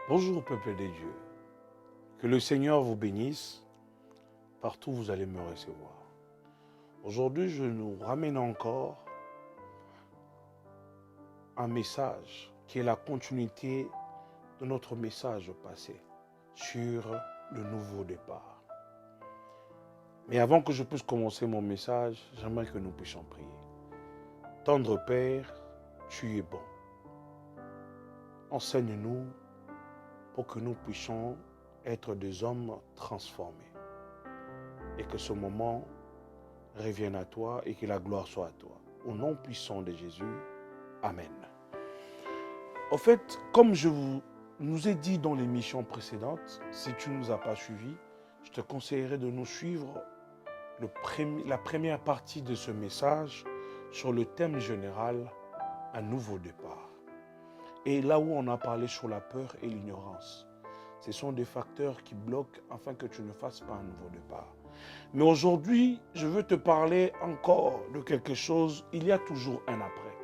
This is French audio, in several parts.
Bonjour peuple des dieux, que le Seigneur vous bénisse, partout où vous allez me recevoir. Aujourd'hui, je nous ramène encore un message qui est la continuité de notre message passé sur le nouveau départ. Mais avant que je puisse commencer mon message, j'aimerais que nous puissions prier. Tendre Père, tu es bon. Enseigne-nous pour que nous puissions être des hommes transformés. Et que ce moment revienne à toi et que la gloire soit à toi. Au nom puissant de Jésus, Amen. En fait, comme je nous ai dit dans l'émission précédente, si tu ne nous as pas suivis, je te conseillerais de nous suivre la première partie de ce message sur le thème général, un nouveau départ. Et là où on a parlé sur la peur et l'ignorance, ce sont des facteurs qui bloquent afin que tu ne fasses pas un nouveau départ. Mais aujourd'hui, je veux te parler encore de quelque chose. Il y a toujours un après.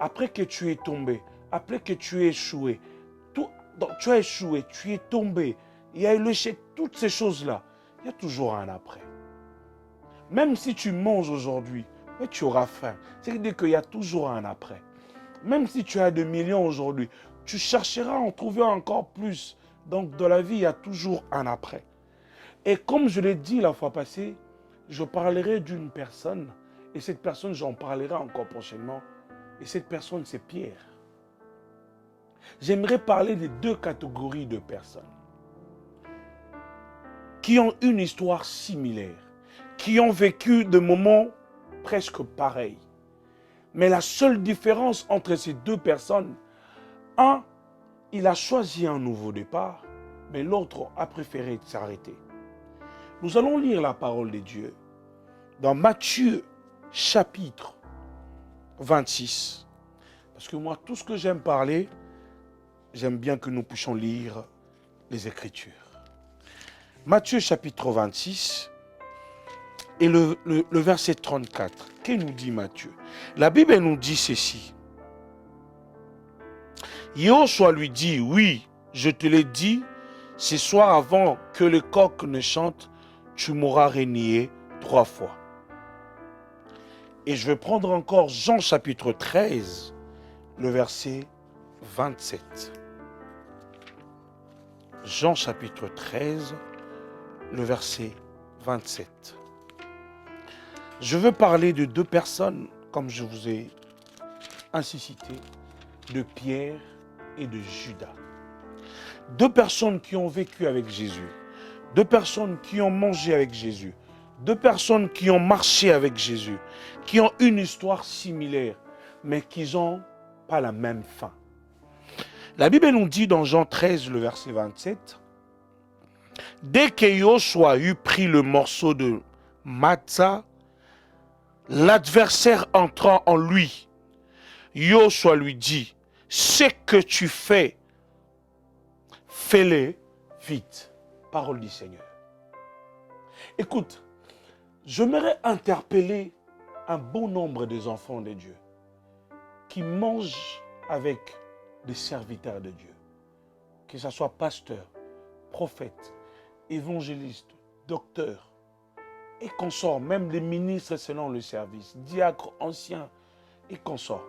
Après que tu es tombé, après que tu es échoué, tu as échoué, tu es tombé, il y a eu l'échec, toutes ces choses-là, il y a toujours un après. Même si tu manges aujourd'hui, mais tu auras faim. C'est-à-dire qu'il y a toujours un après. Même si tu as des millions aujourd'hui, tu chercheras à en trouver encore plus. Donc, dans la vie, il y a toujours un après. Et comme je l'ai dit la fois passée, je parlerai d'une personne. Et cette personne, j'en parlerai encore prochainement. Et cette personne, c'est Pierre. J'aimerais parler des deux catégories de personnes qui ont une histoire similaire, qui ont vécu des moments presque pareils. Mais la seule différence entre ces deux personnes, un, il a choisi un nouveau départ, mais l'autre a préféré s'arrêter. Nous allons lire la parole de Dieu dans Matthieu chapitre 26. Parce que moi, tout ce que j'aime parler, j'aime bien que nous puissions lire les Écritures. Matthieu chapitre 26 et le verset 34. Que nous dit Matthieu? La Bible nous dit ceci. Yoshua lui dit, oui, je te l'ai dit, ce soir avant que le coq ne chante, tu m'auras renié 3 fois. Et je vais prendre encore Jean chapitre 13, le verset 27. Jean chapitre 13, le verset 27. Je veux parler de deux personnes, comme je vous ai ainsi cité, de Pierre et de Judas. Deux personnes qui ont vécu avec Jésus, deux personnes qui ont mangé avec Jésus, deux personnes qui ont marché avec Jésus, qui ont une histoire similaire, mais qui n'ont pas la même fin. La Bible nous dit dans Jean 13, le verset 27, « Dès que Yoshua eut pris le morceau de matzah, l'adversaire entrant en lui, Yoshua lui dit, « Ce que tu fais, fais-le vite. » Parole du Seigneur. Écoute, j'aimerais interpeller un bon nombre des enfants de Dieu qui mangent avec des serviteurs de Dieu, que ce soit pasteur, prophète, évangéliste, docteur, et consorts, même les ministres selon le service, diacres, anciens et consorts.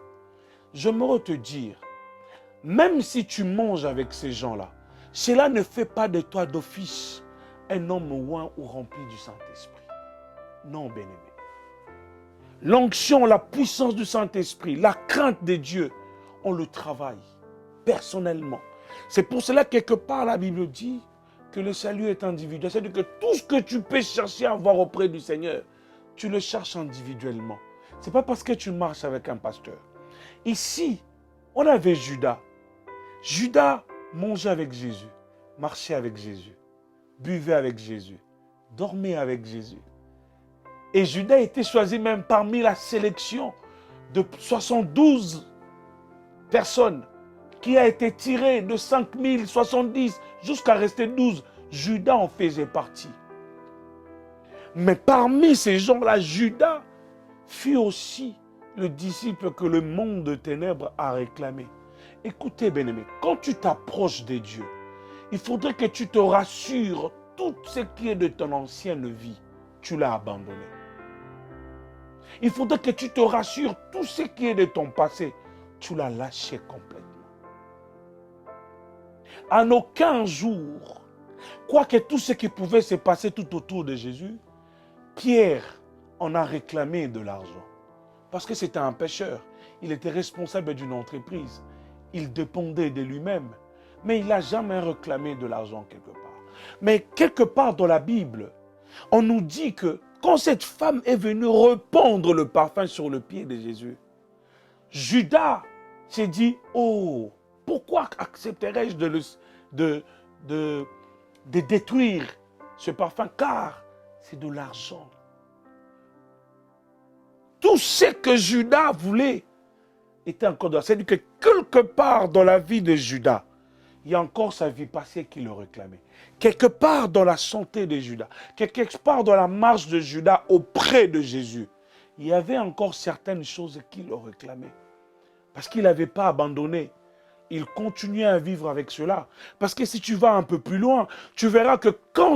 J'aimerais te dire, même si tu manges avec ces gens-là, cela ne fait pas de toi d'office un homme oint ou rempli du Saint-Esprit. Non, bien-aimé. L'onction, la puissance du Saint-Esprit, la crainte de Dieu, on le travaille personnellement. C'est pour cela que quelque part la Bible dit que le salut est individuel. C'est-à-dire que tout ce que tu peux chercher à avoir auprès du Seigneur, tu le cherches individuellement. Ce n'est pas parce que tu marches avec un pasteur. Ici, on avait Judas. Judas mangeait avec Jésus, marchait avec Jésus, buvait avec Jésus, dormait avec Jésus. Et Judas était choisi même parmi la sélection de 72 personnes qui a été tirée de 5070 jusqu'à rester 12. Judas en faisait partie. Mais parmi ces gens-là, Judas fut aussi le disciple que le monde de ténèbres a réclamé. Écoutez, bien-aimé, quand tu t'approches de Dieu, il faudrait que tu te rassures, tout ce qui est de ton ancienne vie, tu l'as abandonné. Il faudrait que tu te rassures, tout ce qui est de ton passé, tu l'as lâché complètement. En aucun jour, quoique tout ce qui pouvait se passer tout autour de Jésus, Pierre en a réclamé de l'argent. Parce que c'était un pécheur. Il était responsable d'une entreprise. Il dépendait de lui-même. Mais il n'a jamais réclamé de l'argent quelque part. Mais quelque part dans la Bible, on nous dit que quand cette femme est venue répandre le parfum sur le pied de Jésus, Judas s'est dit, oh, pourquoi accepterais-je de détruire ce parfum? Car c'est de l'argent. Tout ce que Judas voulait était encore dans. C'est-à-dire que quelque part dans la vie de Judas, il y a encore sa vie passée qui le réclamait. Quelque part dans la santé de Judas, quelque part dans la marche de Judas auprès de Jésus, il y avait encore certaines choses qui le réclamaient. Parce qu'il n'avait pas abandonné. Il continuait à vivre avec cela. Parce que si tu vas un peu plus loin, tu verras que quand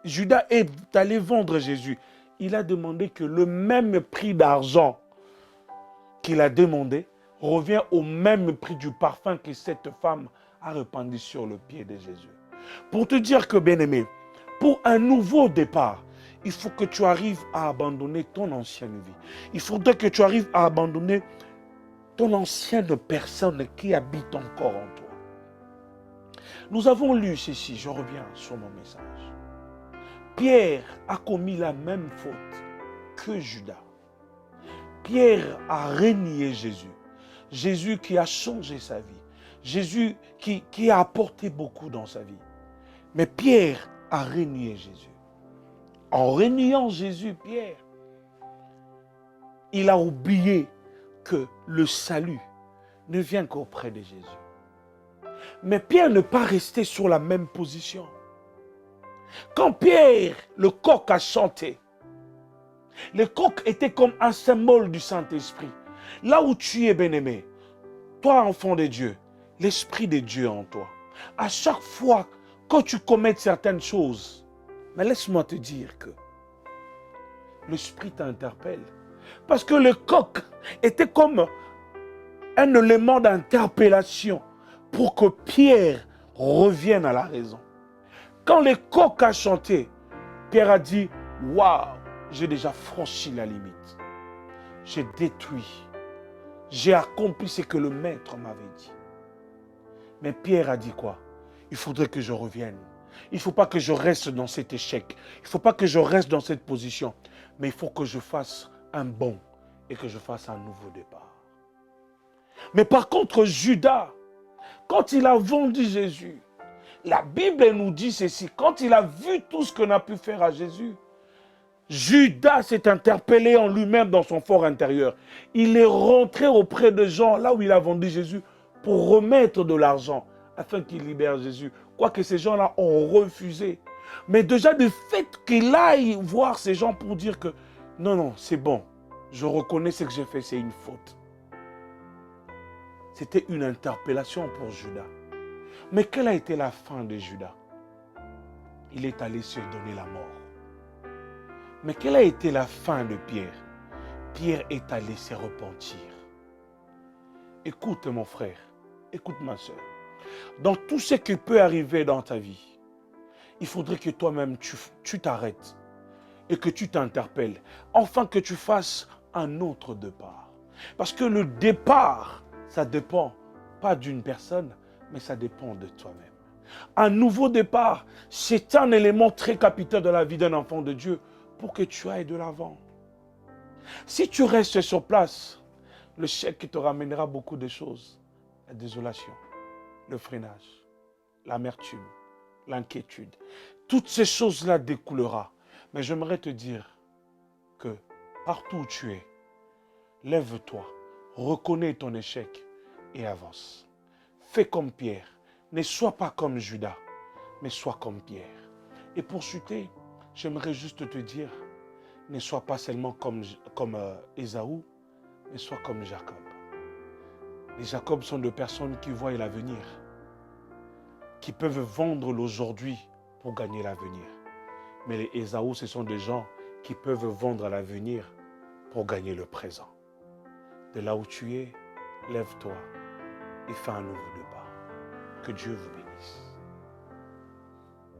Judas est allé vendre Jésus, il a demandé que le même prix d'argent qu'il a demandé revient au même prix du parfum que cette femme a répandu sur le pied de Jésus. Pour te dire que, bien-aimé, pour un nouveau départ, il faut que tu arrives à abandonner ton ancienne vie. Il faudrait que tu arrives à abandonner ton ancienne personne qui habite encore en toi. Nous avons lu ceci, je reviens sur mon message. Pierre a commis la même faute que Judas. Pierre a renié Jésus. Jésus qui a changé sa vie. Jésus qui a apporté beaucoup dans sa vie. Mais Pierre a renié Jésus. En reniant Jésus, Pierre, il a oublié que le salut ne vient qu'auprès de Jésus. Mais Pierre n'est pas resté sur la même position. Quand Pierre, le coq, a chanté, le coq était comme un symbole du Saint-Esprit. Là où tu es, bien-aimé, toi, enfant de Dieu, l'Esprit de Dieu en toi. À chaque fois que tu commets certaines choses, mais laisse-moi te dire que l'Esprit t'interpelle. Parce que le coq était comme un élément d'interpellation pour que Pierre revienne à la raison. Quand le coq a chanté, Pierre a dit, waouh, j'ai déjà franchi la limite. J'ai détruit. J'ai accompli ce que le maître m'avait dit. Mais Pierre a dit quoi? Il faudrait que je revienne. Il ne faut pas que je reste dans cet échec. Il ne faut pas que je reste dans cette position. Mais il faut que je fasse un bond et que je fasse un nouveau départ. Mais par contre, Judas, quand il a vendu Jésus, la Bible nous dit ceci. Quand il a vu tout ce qu'on a pu faire à Jésus, Judas s'est interpellé en lui-même dans son fort intérieur. Il est rentré auprès de gens, là où il a vendu Jésus, pour remettre de l'argent, afin qu'il libère Jésus. Quoique ces gens-là ont refusé. Mais déjà, le fait qu'il aille voir ces gens pour dire que non, non, c'est bon, je reconnais ce que j'ai fait, c'est une faute. C'était une interpellation pour Judas. Mais quelle a été la fin de Judas? Il est allé se donner la mort. Mais quelle a été la fin de Pierre? Pierre est allé se repentir. Écoute mon frère, écoute ma soeur. Dans tout ce qui peut arriver dans ta vie, il faudrait que toi-même tu t'arrêtes et que tu t'interpelles, afin que tu fasses un autre départ. Parce que le départ, ça dépend pas d'une personne, mais ça dépend de toi-même. Un nouveau départ, c'est un élément très capital de la vie d'un enfant de Dieu pour que tu ailles de l'avant. Si tu restes sur place, le chèque te ramènera beaucoup de choses. La désolation, le freinage, l'amertume, l'inquiétude. Toutes ces choses-là découlera. Mais j'aimerais te dire que partout où tu es, lève-toi, reconnais ton échec et avance. Fais comme Pierre. Ne sois pas comme Judas, mais sois comme Pierre. Et pour chuter, j'aimerais juste te dire, ne sois pas seulement comme Ésaü, mais sois comme Jacob. Les Jacob sont des personnes qui voient l'avenir, qui peuvent vendre l'aujourd'hui pour gagner l'avenir. Mais les Ésaü, ce sont des gens qui peuvent vendre l'avenir pour gagner le présent. De là où tu es, lève-toi et fais un nouveau départ. Que Dieu vous bénisse.